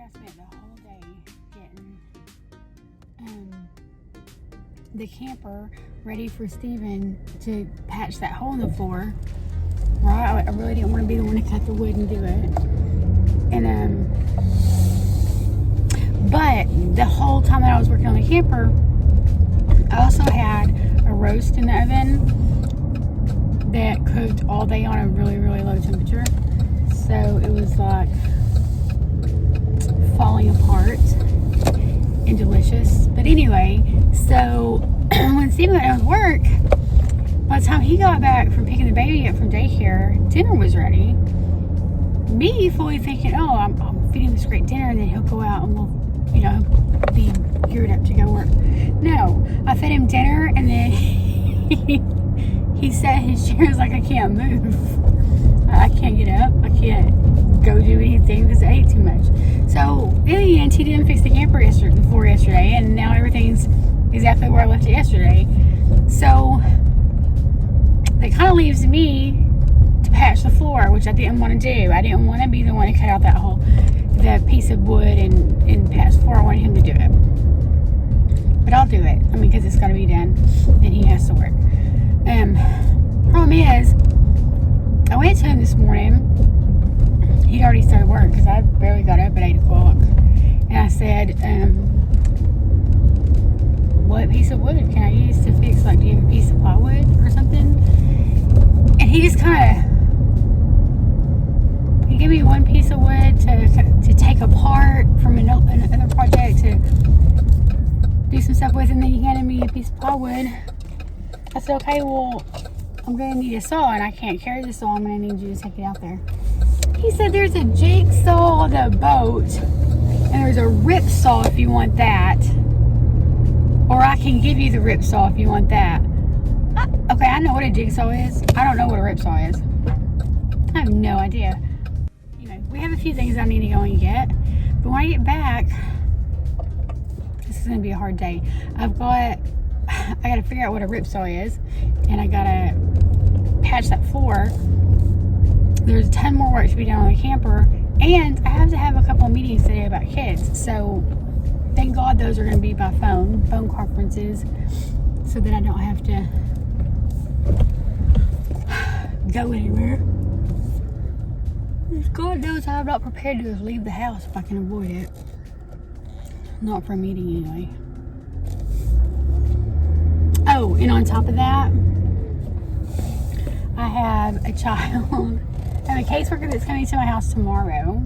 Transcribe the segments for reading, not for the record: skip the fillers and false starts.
I spent the whole day getting the camper ready for Steven to patch that hole in the floor. Right? I really didn't want to be the one to cut the wood and do it. And but the whole time that I was working on the camper, I also had a roast in the oven that cooked all day on a really, really low temperature. So it was like falling apart and delicious. But anyway, so when Steven went out of work, by the time he got back from picking the baby up from daycare, dinner was ready. Me fully thinking, oh, I'm feeding this great dinner, and then he'll go out and we'll, be geared up to go work. No, I fed him dinner, and then he sat in his chair. I was like, I can't move. I can't get up. I can't go do anything because I ate too much. So in the end, he didn't fix the camper before yesterday, and now everything's exactly where I left it yesterday. So that kind of leaves me to patch the floor, which I didn't want to do. I didn't want to be the one to cut out that piece of wood and patch the floor. I wanted him to do it. But I'll do it. I mean, because it's got to be done, and he has to work. Problem is, I went to him this morning. He'd already started work because I barely got up at 8 o'clock. And I said, what piece of wood can I use to fix? Like, do you have a piece of plywood or something? And he just kind of, he gave me one piece of wood to take apart from another project to do some stuff with, and then he handed me a piece of plywood. I said, okay, well, I'm going to need a saw, and I can't carry the saw. I'm going to need you to take it out there. He said there's a jigsaw on the boat, and there's a rip saw if you want that. Or I can give you the rip saw if you want that. Okay, I know what a jigsaw is. I don't know what a rip saw is. I have no idea. We have a few things I need to go and get. But when I get back, this is going to be a hard day. I got to figure out what a rip saw is. And I got to patch that floor. There's a ton more work to be done on the camper. And I have to have a couple of meetings today about kids. So thank God those are going to be by phone conferences, so that I don't have to go anywhere. God knows I'm not prepared to just leave the house if I can avoid it. Not for a meeting anyway. Oh, and on top of that, I have a child. I have a caseworker that's coming to my house tomorrow.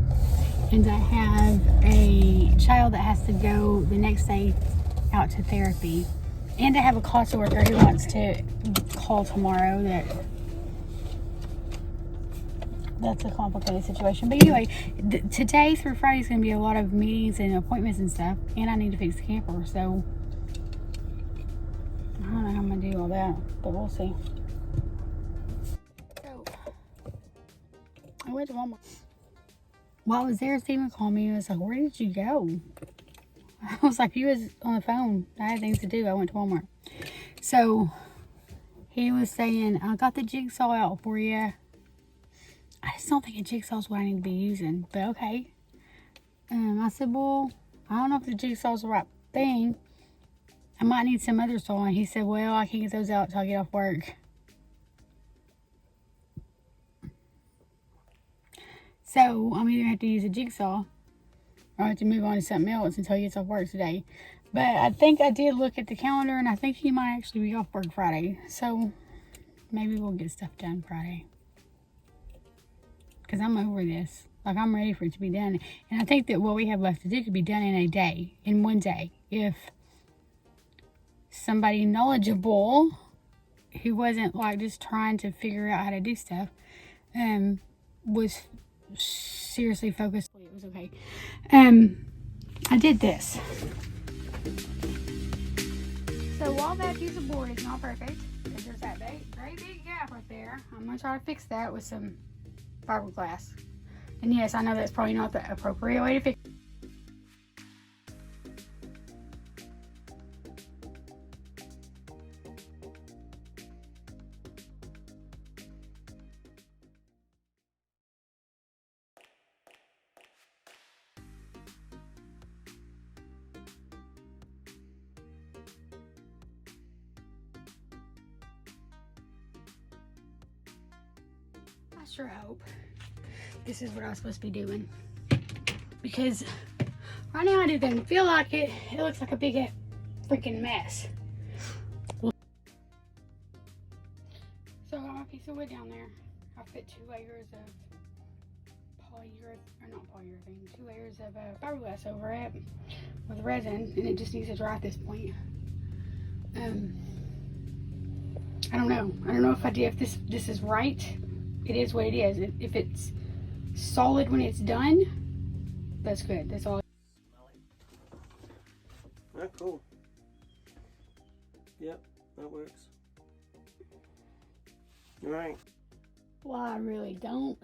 And I have a child that has to go the next day out to therapy. And I have a CASA worker who wants to call tomorrow. That's a complicated situation. But anyway, today through Friday is going to be a lot of meetings and appointments and stuff. And I need to fix the camper. So I don't know how I'm going to do all that. But we'll see. So I went to Walmart. While I was there, Steven called me. He was like, where did you go? I was like, he was on the phone. I had things to do. I went to Walmart. So he was saying, I got the jigsaw out for you. I just don't think a jigsaw is what I need to be using. But okay. I said, well, I don't know if the jigsaw's the right thing. I might need some other saw. And he said, well, I can't get those out until I get off work. So I'm either going to have to use a jigsaw, or I have to move on to something else until he gets off work today. But I think I did look at the calendar, and I think he might actually be off work Friday. So maybe we'll get stuff done Friday. Because I'm over this. Like, I'm ready for it to be done. And I think that what we have left to do could be done in one day. If somebody knowledgeable, who wasn't like just trying to figure out how to do stuff, was seriously focused. It was okay. I did this. So while that piece of board is not perfect, there's that very big gap right there. I'm going to try to fix that with some fiberglass. And yes, I know that's probably not the appropriate way to fix it. I sure hope this is what I was supposed to be doing. Because right now it doesn't feel like it. It looks like a big freaking mess. So I got my piece of wood down there. I put 2 layers of polyurethane, 2 layers of fiberglass over it with resin, and it just needs to dry at this point. I don't know. I don't know if this is right. It is what it is. If it's solid when it's done, that's good. That's all. Oh, cool. Yep, that works. Right. Well, I really don't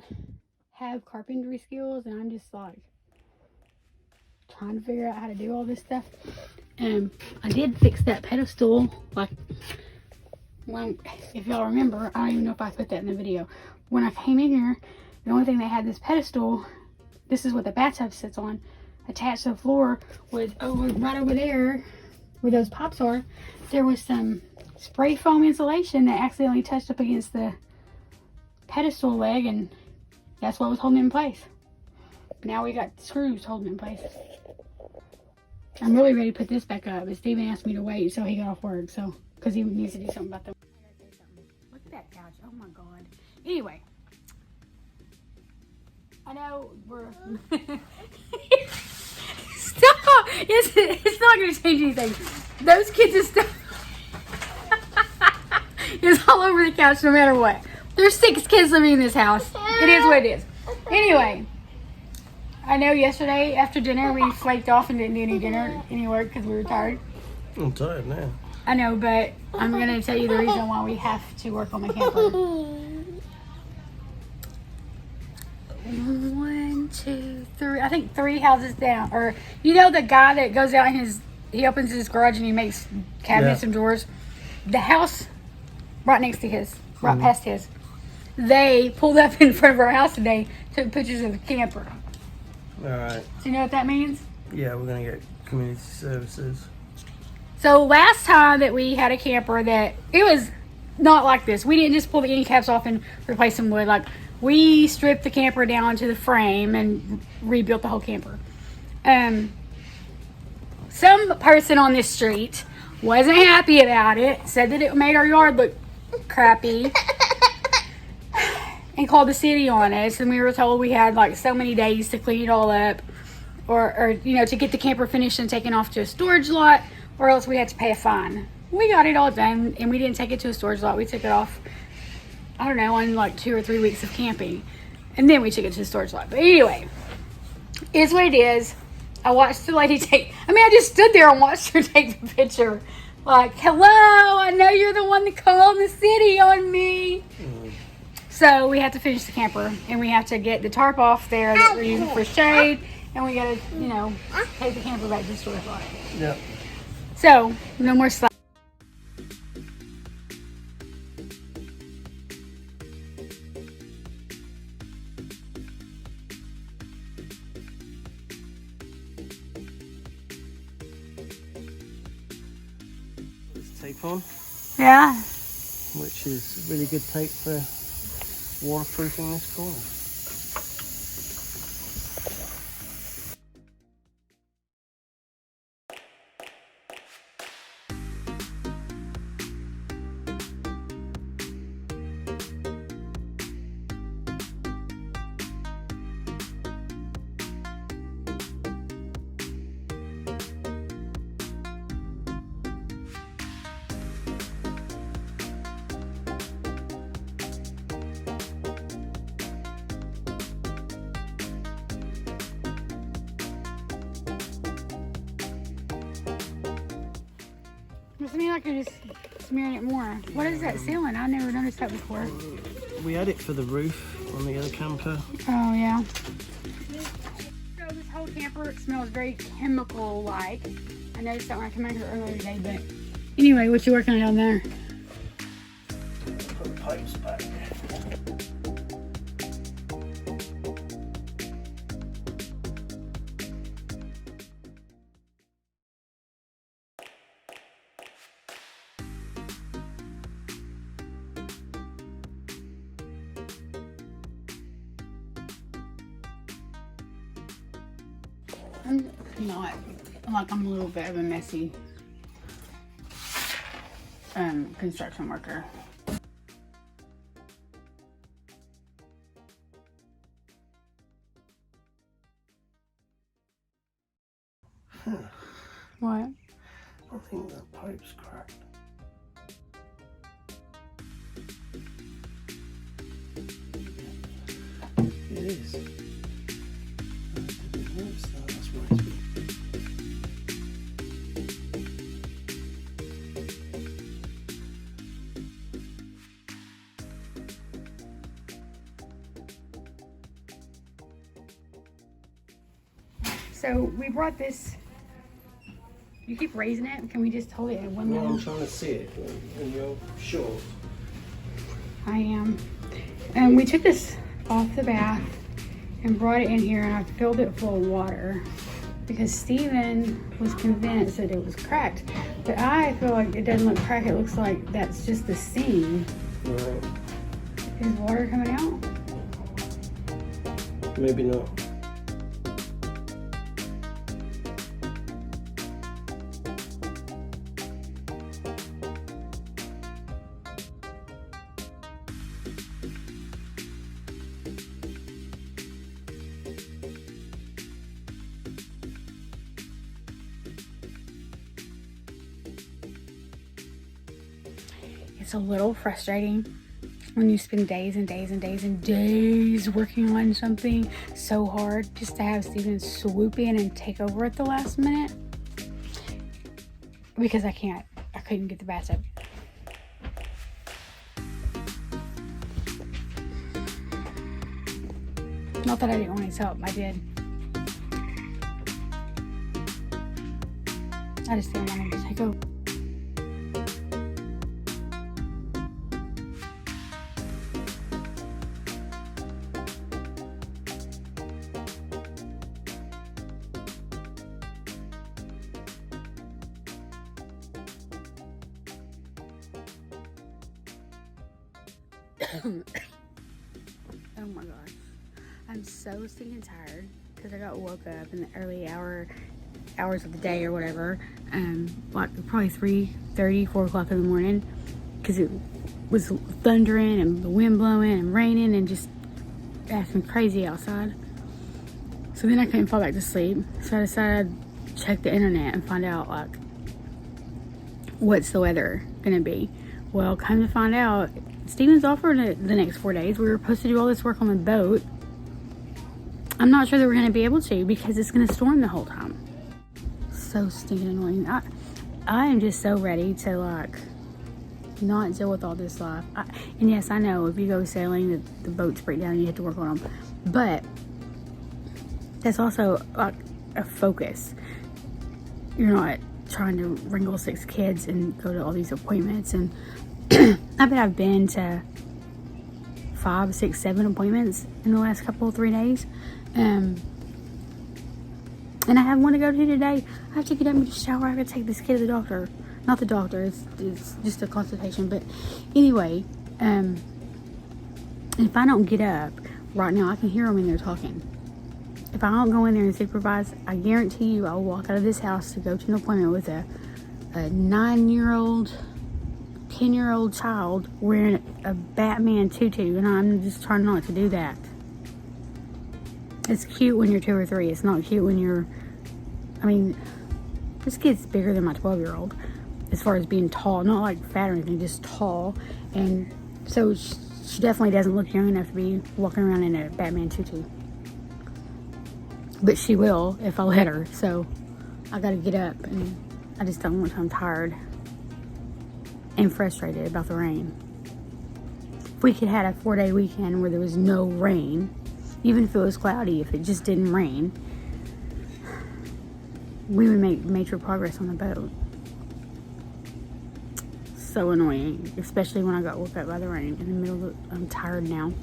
have carpentry skills, and I'm just like trying to figure out how to do all this stuff. I did fix that pedestal, like, if y'all remember, I don't even know if I put that in the video. When I came in here, the only thing they had this pedestal, this is what the bathtub sits on, attached to the floor, was right over there where those pops are. There was some spray foam insulation that accidentally touched up against the pedestal leg, and that's what was holding it in place. Now we got screws holding it in place. I'm really ready to put this back up, but Steven asked me to wait until he got off work, so, because he needs to do something about the... Look at that couch. Oh my god. Anyway. I know we're... Stop! It's not going to change anything. Those kids and stuff is all over the couch no matter what. There's 6 kids living in this house. It is what it is. Anyway. I know yesterday after dinner we flaked off and didn't do any work because we were tired. I'm tired now. I know, but I'm going to tell you the reason why we have to work on the camper. 1, 2, 3. I think 3 houses down. Or, you know the guy that goes out and he opens his garage and he makes cabinets and drawers? The house right next to his, right past his, they pulled up in front of our house today, took pictures of the camper. Alright. So you know what that means? Yeah, we're going to get community services. So last time that we had a camper that, it was not like this. We didn't just pull the end caps off and replace some wood. Like, we stripped the camper down to the frame and rebuilt the whole camper. Some person on this street wasn't happy about it, said that it made our yard look crappy, and called the city on us, and we were told we had like so many days to clean it all up, or you know, to get the camper finished and taken off to a storage lot, or else we had to pay a fine. We got it all done, and we didn't take it to a storage lot. We took it off, I don't know, on like 2 or 3 weeks of camping, and then we took it to the storage lot. But anyway, it's what it is. I watched the lady I just stood there and watched her take the picture. Like, hello, I know you're the one that called the city on me. So we have to finish the camper, and we have to get the tarp off there that we're using for shade, and we gotta, you know, take the camper back to the storage lot. Yep. So, no more slack. This tape on, Yeah. which is really good tape for waterproofing this corner. Looks to me like you're just smearing it more. What is that ceiling? I never noticed that before. We had it for the roof on the other camper. Oh, yeah. So this whole camper smells very chemical-like. I noticed that when I came out here earlier today, but anyway, what you working on down there? Put the pipes back. I'm not, like, I'm a little bit of a messy construction worker. What? I think that pipe's cracked. It is. That's why it's been. So we brought this. You keep raising it. Can we just hold it at one No, level? I'm trying to see it and you're short. I am. And we took this off the bath and brought it in here, and I filled it full of water because Steven was convinced that it was cracked. But I feel like it doesn't look cracked. It looks like that's just the seam. Right. Is water coming out? Maybe not. It's a little frustrating when you spend days and days and days and days working on something so hard just to have Steven swoop in and take over at the last minute. Because I couldn't get the bathtub. Not that I didn't want his help, I did. I just didn't want him to take over. Oh my gosh, I'm so stinking tired because I got woke up in the early hours of the day or whatever, like probably 3:30, 4 o'clock in the morning, because it was thundering and the wind blowing and raining and just acting crazy outside. So then I couldn't fall back to sleep, so I decided to check the internet and find out, like, what's the weather gonna be. Well, come to find out, Steven's off for the next 4 days. We were supposed to do all this work on the boat. I'm not sure that we're going to be able to because it's going to storm the whole time. So stinking annoying. I am just so ready to, like, not deal with all this life. And yes, I know if you go sailing, the boats break down and you have to work on them. But that's also, like, a focus. You're not trying to wrangle 6 kids and go to all these appointments, and I bet I've been to 5, 6, 7 appointments in the last 3 days, and I have one to go to today. I have to get up and shower. I have to take this kid to the doctor. Not the doctor, it's just a consultation. But anyway, if I don't get up right now, I can hear them in there talking. If I don't go in there and supervise, I guarantee you I'll walk out of this house to go to an appointment with a 9-year-old, 10-year-old child wearing a Batman tutu, and I'm just trying not to do that. It's cute when you're 2 or 3. It's not cute when you're, I mean, this kid's bigger than my 12-year-old as far as being tall, not like fat or anything, just tall. And so she definitely doesn't look young enough to be walking around in a Batman tutu. But she will if I let her. So I gotta get up, and I just don't want to. I'm tired and frustrated about the rain. If we could have had a 4-day weekend where there was no rain, even if it was cloudy, if it just didn't rain, we would make major progress on the boat. So annoying, especially when I got woke up by the rain in the middle of I'm tired now.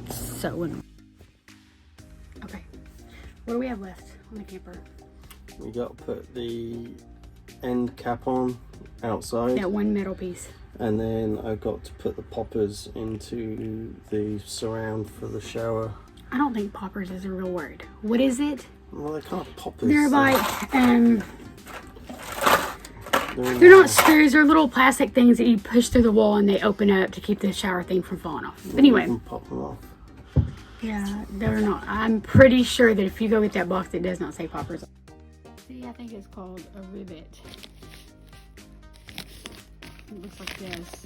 So annoying. Okay, what do we have left on the camper? We got to put the end cap on outside. That one metal piece. And then I got to put the poppers into the surround for the shower. I don't think poppers is a real word. What is it? Well, they can't pop this. They're like, They're they're not screws. They're little plastic things that you push through the wall and they open up to keep the shower thing from falling off. But anyway. You can pop them off. Yeah, they're not. I'm pretty sure that if you go get that box, it does not say poppers. See, I think it's called a rivet. It looks like this.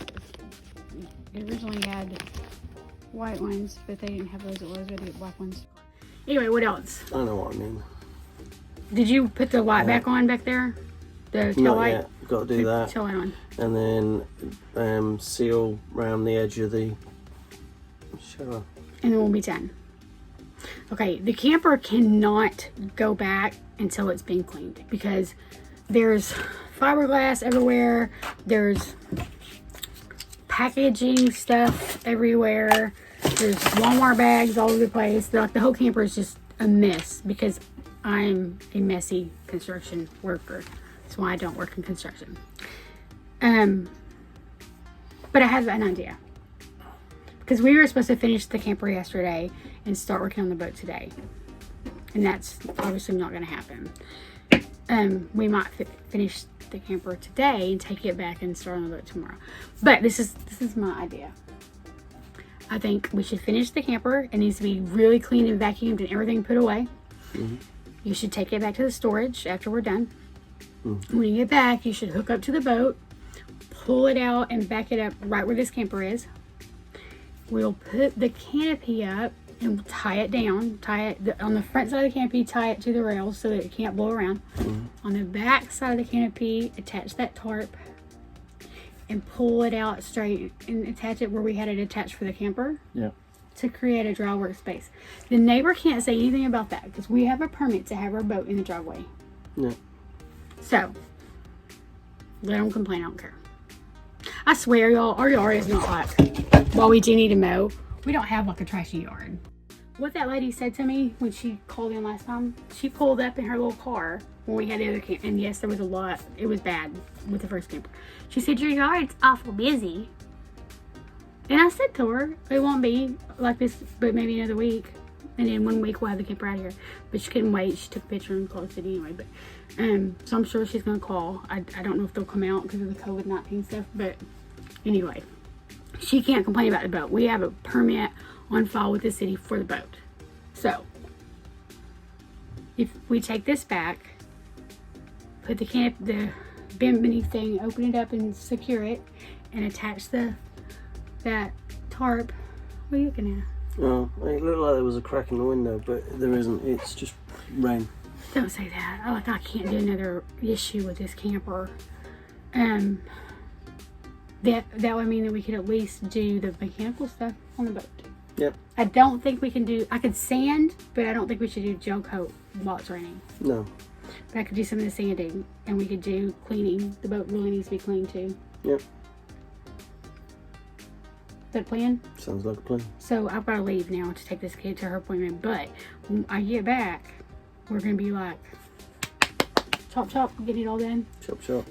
It originally had white ones, but they didn't have those. It was ready to get black ones. Anyway, what else? I know what I mean. Did you put the light back on back there? The tail Not light? yet. Got to do that. Tail light on. And then seal around the edge of the shower. And then we'll be done. Okay, the camper cannot go back until it's been cleaned because there's fiberglass everywhere. There's packaging stuff everywhere. There's Walmart bags all over the place. Like the whole camper is just a mess because I'm a messy construction worker. That's why I don't work in construction. But I have an idea. Because we were supposed to finish the camper yesterday and start working on the boat today. And that's obviously not going to happen. We might finish the camper today and take it back and start on the boat tomorrow. But this is my idea. I think we should finish the camper. It needs to be really clean and vacuumed and everything put away. Mm-hmm. You should take it back to the storage after we're done. Mm-hmm. When you get back, you should hook up to the boat, pull it out and back it up right where this camper is. We'll put the canopy up and we'll tie it down. On the front side of the canopy, tie it to the rails so that it can't blow around. Mm-hmm. On the back side of the canopy, attach that tarp and pull it out straight and attach it where we had it attached for the camper. Yeah. To create a dry workspace. The neighbor can't say anything about that because we have a permit to have our boat in the driveway. Yeah. So, let them complain, I don't care. I swear, y'all, our yard is not like, while we do need to mow, we don't have like a trashy yard. What that lady said to me when she called in last time, she pulled up in her little car when we had the other camp, and yes, there was a lot, it was bad with the first camper. She said, your yard's awful busy. And I said to her, it won't be like this, but maybe another week. And then 1 week we'll have the camper out of here. But she couldn't wait. She took a picture and called the city anyway. But so I'm sure she's gonna call. I don't know if they'll come out because of the COVID-19 stuff. But anyway, she can't complain about the boat. We have a permit on file with the city for the boat. So if we take this back, put the bimini thing, open it up and secure it, and attach that tarp. What are you looking at? Oh, it looked like there was a crack in the window, but there isn't. It's just rain. Don't say that. I can't do another issue with this camper. That would mean that we could at least do the mechanical stuff on the boat. Yep. I don't think we can do. I could sand, but I don't think we should do gel coat while it's raining. No. But I could do some of the sanding, and we could do cleaning. The boat really needs to be cleaned too. Yep. Is that a plan? Sounds like a plan. So I've got to leave now to take this kid to her appointment. But when I get back, we're going to be like, chop, chop, get it all done. Chop, chop.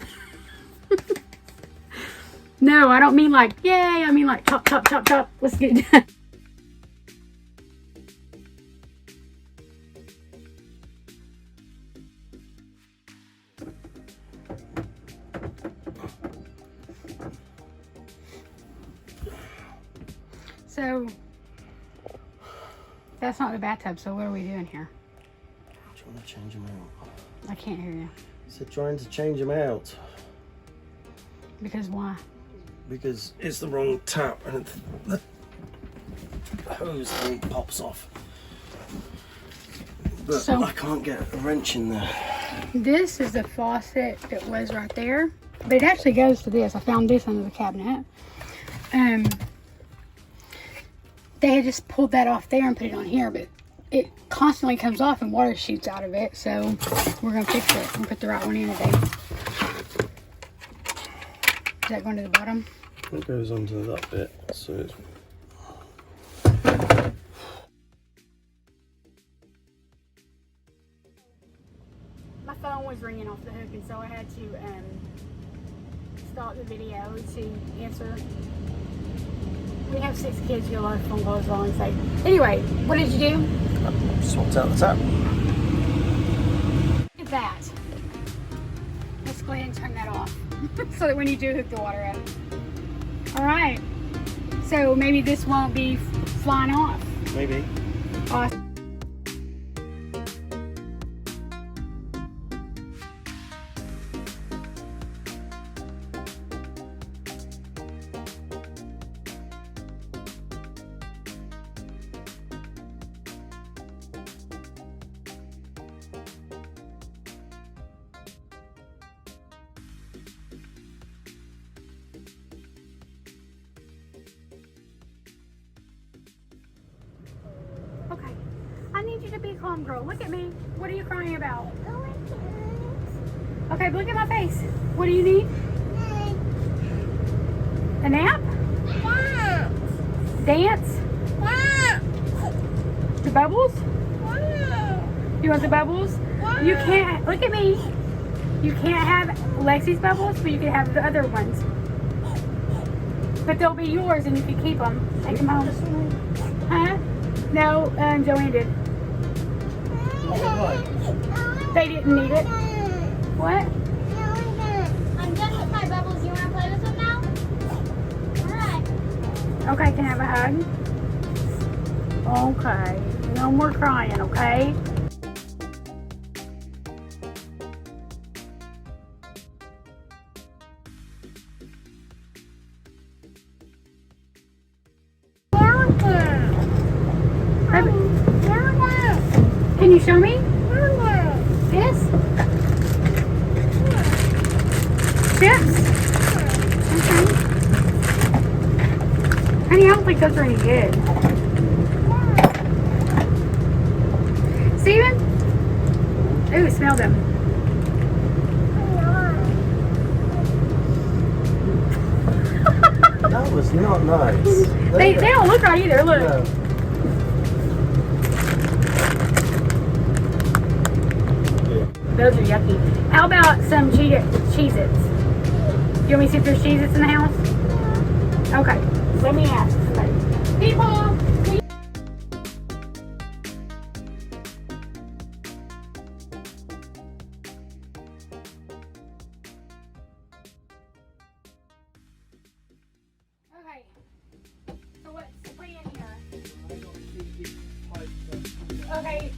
No, I don't mean like, yay. I mean like, chop, chop, chop, chop. Let's get it done. So, that's not the bathtub, so what are we doing here? Trying to change them out. I can't hear you. So trying to change them out. Because why? Because it's the wrong tap and the hose thing pops off. But So, I can't get a wrench in there. This is the faucet that was right there. But it actually goes to this. I found this under the cabinet. They had just pulled that off there and put it on here, but it constantly comes off and water shoots out of it, so we're going to fix it and put the right one in today. Is that going to the bottom? It goes onto that bit, so it's... My phone was ringing off the hook, and so I had to stop the video to answer. We have 6 kids, get a lot of phone calls while I'm saying. Anyway, what did you do? I swapped out the tap. that? Let's go ahead and turn that off so that when you do hook the water up. All right. So maybe this won't be flying off. Maybe. Awesome. Okay. I need you to be calm, girl. Look at me. What are you crying about? Okay, but look at my face. What do you need? A nap? Dance? The bubbles? You want the bubbles? You can't, look at me. You can't have Lexi's bubbles, but you can have the other ones. But they'll be yours and you can keep them. Take them home. Huh? No, Joanne did. They didn't need it. What? I'm done with my bubbles. You want to play with them now? Alright. Okay, can I have a hug? Okay. No more crying, okay? Can you show me? This? Chips? Okay. Honey, I don't think those are any good. Steven? Ooh, smell them. That was not nice. They don't look right either, look. No. Those are yucky. How about some Cheez-Its? You want me to see if there's Cheez-Its in the house? Okay. Let me ask somebody. People! Okay. So what's the plan here? Okay.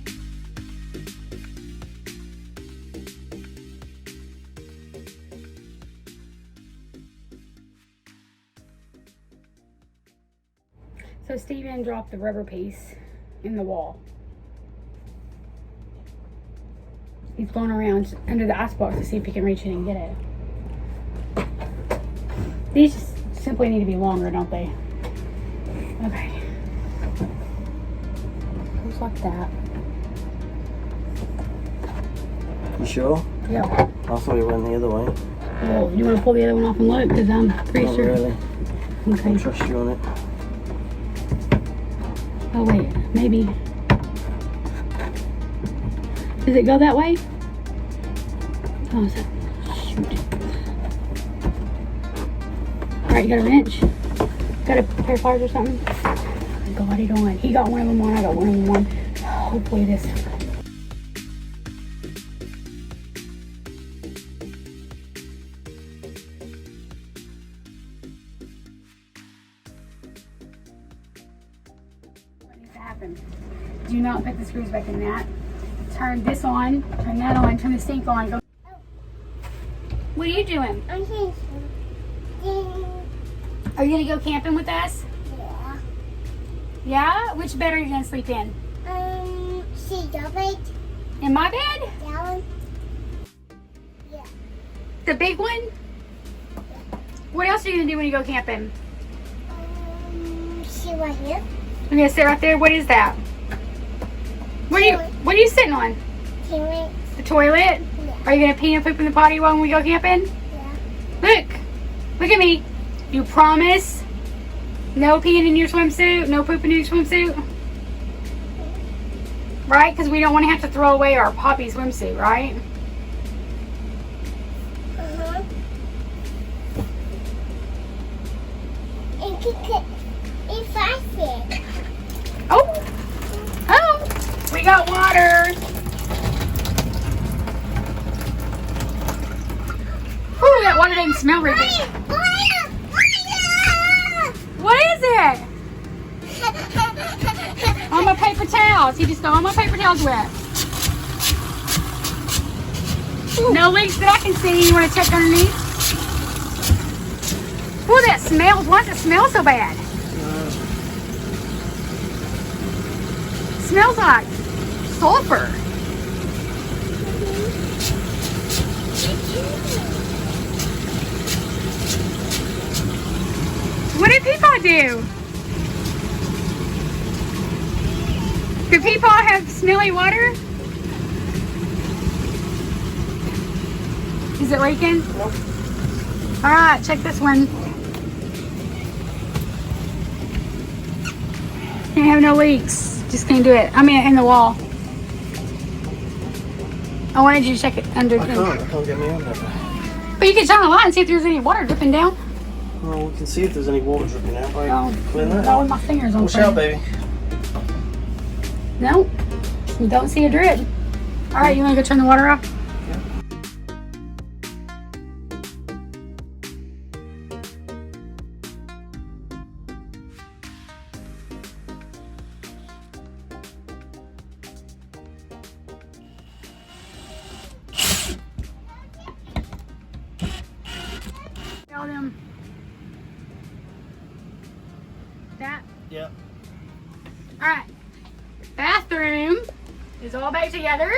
So Steven dropped the rubber piece in the wall. He's going around under the icebox to see if he can reach in and get it. These just simply need to be longer, don't they? Okay. Goes like that. You sure? Yeah. I thought we went the other way. Well, you want to pull the other one off and look? Because I'm pretty Not sure. really. Okay. I trust you on it. Oh wait, maybe. Does it go that way? Oh, is that? Shoot. Alright, you got a wrench? Got a pair of pliers or something? Go, what are you doing? He got one of them on, I got one of them on. Hopefully this. What needs to happen? Do not put the screws back in that. Turn this on, turn that on, turn the sink on. Go. What are you doing? I'm saying Are you gonna go camping with us? yeah. Yeah? Which bed are you gonna sleep in? See the bed? In my bed? That one? Yeah. The big one? What else are you gonna do when you go camping? See right here? You're gonna sit right there? What is that? What are you sitting on? Can The toilet? Yeah. Are you gonna pee and poop in the potty when we go camping? Yeah. Look at me. You promise? No peeing in your swimsuit? No pooping in your swimsuit? Right? Because we don't want to have to throw away our poppy swimsuit, right? Uh-huh. And if I said, Oh! Oh! We got water! water didn't smell very good. What is it? All my paper towels. He just got all my paper towels wet. No leaks that I can see. You want to check underneath? Oh, that smells. Why does it smell so bad? Smells like sulfur. What did Peepaw do? Did Peepaw have smelly water? Is it leaking? Nope. Alright, check this one. Can't have no leaks. Just can't do it. I mean, in the wall. I wanted you to check it under. I can't get me under. But you can shine a light and see if there's any water dripping down. Well, we can see if there's any water dripping out. Right? Oh, Clean that not out. with my fingers on Watch fire. out, baby. No, you don't see a drip. All right, you want to go turn the water off? Tell them that. Yeah. All right. Bathroom is all back together,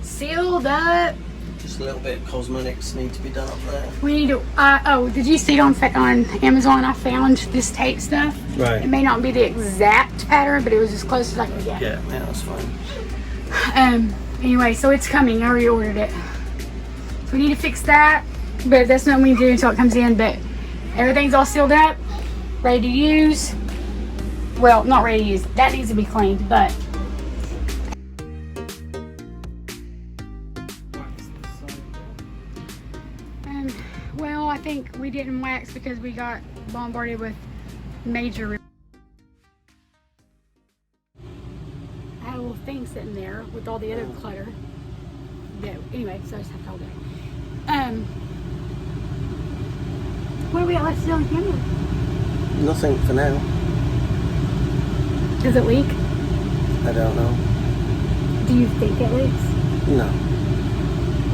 sealed up. Just a little bit of cosmetics need to be done up there. We need to. Oh, did you see on Amazon? I found this tape stuff. Right. It may not be the exact pattern, but it was as close as I could get. Yeah, that's fine. Anyway, so it's coming. I already ordered it. So we need to fix that, but that's nothing we can do until it comes in. But everything's all sealed up, ready to use. Well, not ready to use. That needs to be cleaned, but. Well, I think we didn't wax because we got bombarded with major. I had a little thing sitting there with all the other clutter. Yeah, anyway, so I just have to hold it. What do we got left to do on camera? Nothing for now. Does it leak? I don't know. Do you think it leaks? No.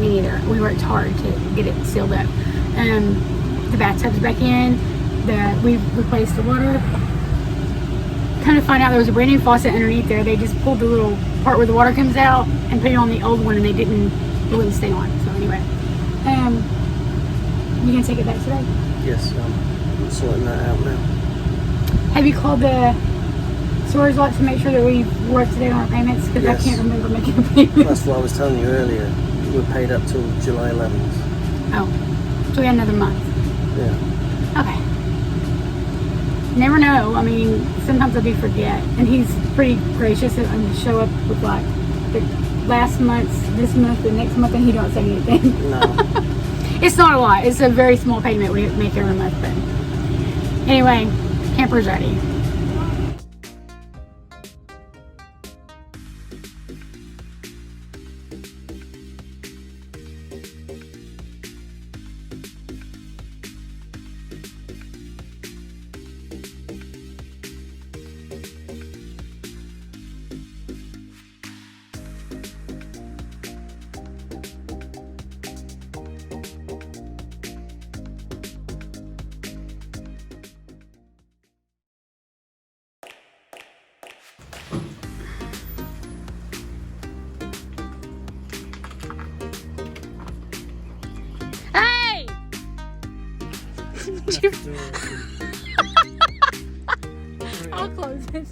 Me neither. We worked hard to get it sealed up. The bathtub's back in. We replaced the water. Kind of find out there was a brand new faucet underneath there. They just pulled the little part where the water comes out and put it on the old one, and it wouldn't stay on. So anyway, you gonna take it back today? Yes, I'm sorting that out now. Have you called the storage lot to make sure that we work today on our payments? Because Yes. I can't remember making a payment. That's what I was telling you earlier. We're paid up till July 11th. Oh, so we got another month. Yeah. Okay. Never know. I mean, sometimes I do forget. And he's pretty gracious and show up with like the last month's, this month, the next month, and he don't say anything. No. It's not a lot. It's a very small payment we make every month. But anyway, camper's ready. Hey! I'll close this.